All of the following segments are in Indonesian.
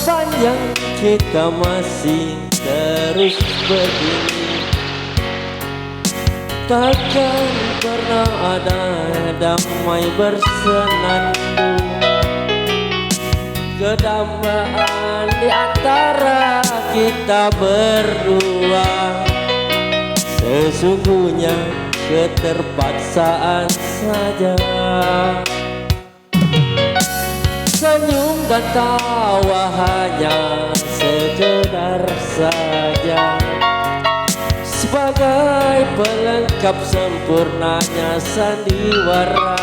Sepanjang kita masih terus begini, takkan pernah ada damai bersenandung. Kedamaian di antara kita berdua sesungguhnya keterpaksaan saja. Senyum dan tawa hanya sekedar saja, sebagai pelengkap sempurnanya sandiwara.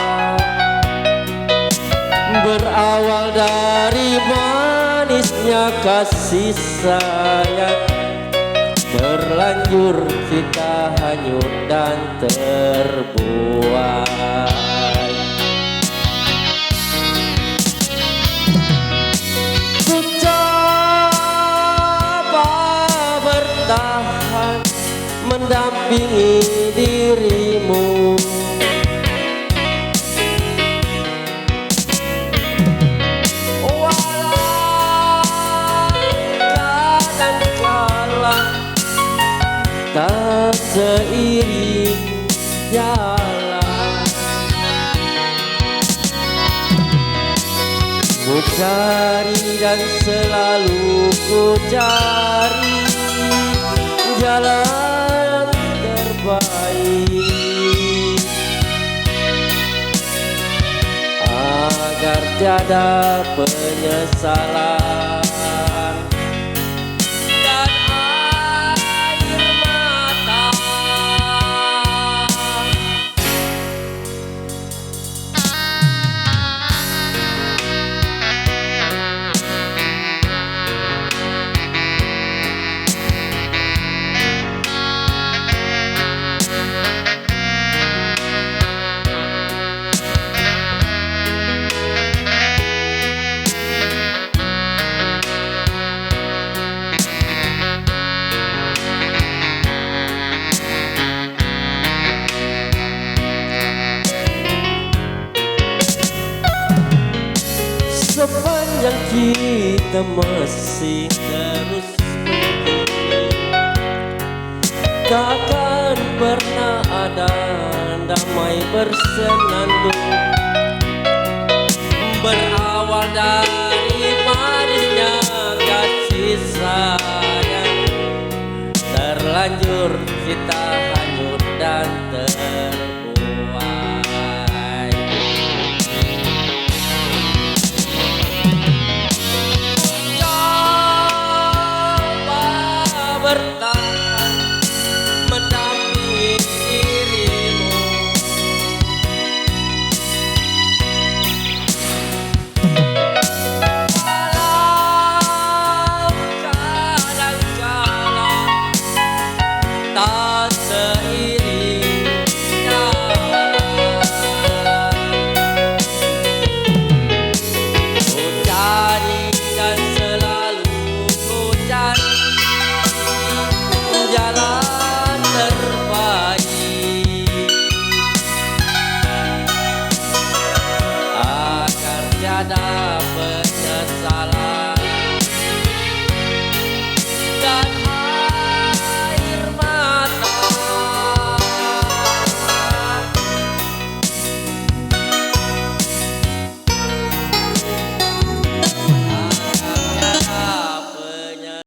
Berawal dari manisnya kasih sayang, terlanjur kita hanyut dan terbuai. Ku coba bertahan mendampingi dirimu, tak seiring jalan. Ku cari dan selalu ku cari jalan terbaik, agar tiada penyesalan. Sepanjang kita masih terus begini, takkan pernah ada damai bersenandung. Berawal dari manisnya kasih sayang, terlanjur kita hanyut dan terbuai. Coba